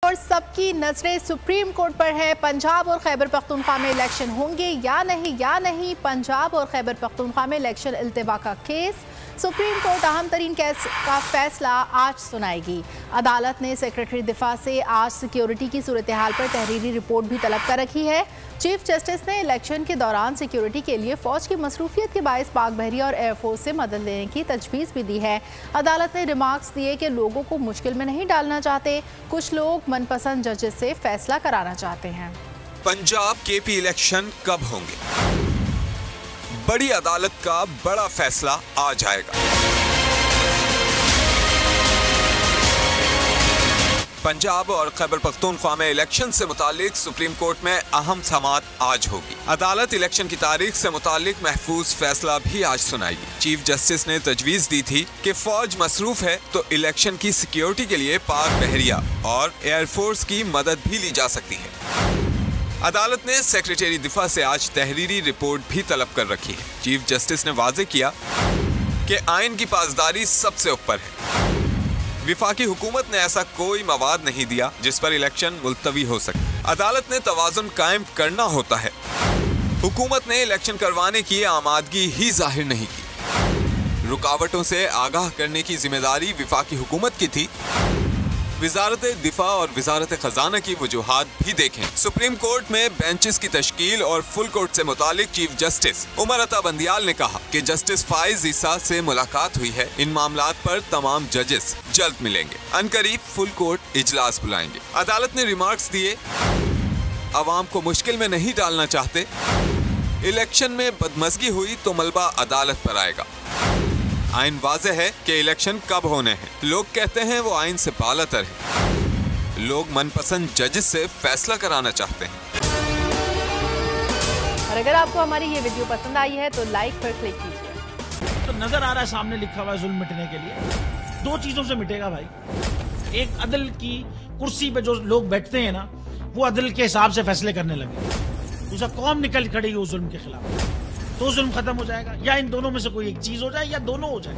और सबकी नजरें सुप्रीम कोर्ट पर है। पंजाब और खैबर पख्तूनख्वा में इलेक्शन होंगे या नहीं। पंजाब और खैबर पख्तूनख्वा में इलेक्शन इल्तिवा का केस सुप्रीम कोर्ट अहम तरीन केस का फैसला आज सुनाएगी। अदालत ने सेक्रेटरी दिफा से आज सिक्योरिटी की सूरत हाल पर तहरीरी रिपोर्ट भी तलब कर रखी है। चीफ जस्टिस ने इलेक्शन के दौरान सिक्योरिटी के लिए फौज की मसरूफियत के बायस पाक बहरिया और एयरफोर्स से मदद लेने की तजवीज़ भी दी है। अदालत ने रिमार्क्स दिए कि लोगों को मुश्किल में नहीं डालना चाहते, कुछ लोग मनपसंद जजेस से फैसला कराना चाहते हैं। पंजाब केपी इलेक्शन कब होंगे? बड़ी अदालत का बड़ा फैसला आ जाएगा। पंजाब और खैबर पख्तूनख्वा में इलेक्शन से मुतालिक सुप्रीम कोर्ट में अहम समाअत आज होगी। अदालत इलेक्शन की तारीख से मुतालिक महफूज फैसला भी आज सुनाएगी। चीफ जस्टिस ने तजवीज़ दी थी कि फौज मसरूफ है तो इलेक्शन की सिक्योरिटी के लिए पाक बहरिया और एयरफोर्स की मदद भी ली जा सकती है। अदालत ने सेक्रेटरी दिफा से आज तहरीरी रिपोर्ट भी तलब कर रखी है। चीफ जस्टिस ने वाजे किया कि आइन की पासदारी सबसे ऊपर है। विफाकी हुकूमत ने ऐसा कोई मवाद नहीं दिया जिस पर इलेक्शन मुलतवी हो सके। अदालत ने तवाज़ुन कायम करना होता है। हुकूमत ने इलेक्शन करवाने की आमादगी ही जाहिर नहीं की। रुकावटों से आगाह करने की जिम्मेदारी विफाकी हुकूमत की थी। वजारत दिफा और वजारत खजाना की वजूहात भी देखें। सुप्रीम कोर्ट में बेंचेस की तश्कील और फुल कोर्ट से मुतालिक चीफ जस्टिस उमर अता बंदियाल ने कहा कि जस्टिस फाइज ईसा से मुलाकात हुई है। इन मामलात पर तमाम जजेस जल्द मिलेंगे। अनकरीब फुल कोर्ट इजलास बुलाएंगे। अदालत ने रिमार्क्स दिए, अवाम को मुश्किल में नहीं डालना चाहते। इलेक्शन में बदमज़गी हुई तो मलबा अदालत पर आएगा। आइन वाज़े है कि इलेक्शन कब होने हैं। लोग कहते हैं वो आइन से बालातर है। लोग मनपसंद जजेस से फैसला कराना चाहते हैं। और अगर आपको हमारी ये वीडियो पसंद आई है तो लाइक पर क्लिक कीजिए। तो नजर आ रहा है सामने लिखा हुआ है जुल्म मिटने के लिए। दो चीजों से मिटेगा भाई। एक, अदल की कुर्सी पे जो लोग बैठते हैं ना, वो अदल के हिसाब से फैसले करने लगे। दूसरा, कौम निकल खड़ी उस जुल्म के खिलाफ, तो जुल्म खत्म हो जाएगा। या इन दोनों में से कोई एक चीज हो जाए या दोनों हो जाए।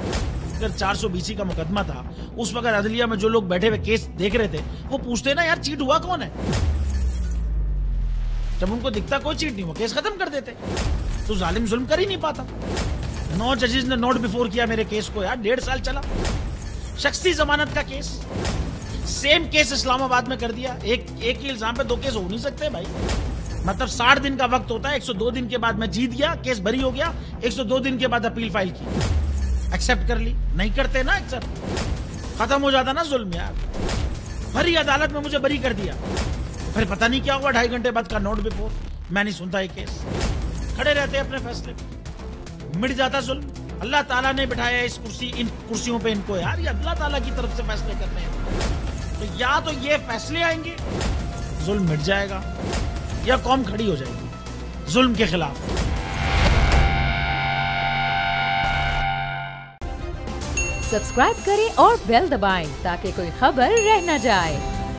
अगर 420 का मुकदमा था, उस वक्त अदलिया में जो लोग बैठे हुए केस देख रहे थे वो पूछते ना, यार चीट हुआ कौन है? जब उनको दिखता कोई चीट नहीं हुआ, केस खत्म कर देते। तो जालिम जुल्म कर ही नहीं पाता। 9 जजेस ने नोट बिफोर किया मेरे केस को, यार 1.5 साल चला। शख्सी जमानत का केस, सेम केस इस्लामाबाद में कर दिया। एक ही इल्जाम पे 2 केस हो नहीं सकते भाई। मतलब 60 दिन का वक्त होता है। 102 दिन के बाद मैं जीत गया, केस बरी हो गया। 102 दिन के बाद अपील फाइल की, एक्सेप्ट कर ली। नहीं करते ना एक्सेप्ट, खत्म हो जाता ना जुल्म यार। भरी अदालत में मुझे बरी कर दिया, फिर पता नहीं क्या हुआ। 2.5 घंटे बाद का नोट बिफोर, मैं नहीं सुनता ये केस। खड़े रहते अपने फैसले पे, मिट जाता जुल्म। अल्लाह ताला ने बिठाया इन कुर्सियों पे इनको यार, ये अल्लाह ताला की तरफ से फैसले करने हैं। तो या तो ये फैसले आएंगे, जुल्म मिट जाएगा, या कौम खड़ी हो जाएगी जुल्म के खिलाफ। सब्सक्राइब करें और बेल दबाएं ताकि कोई खबर रह न जाए।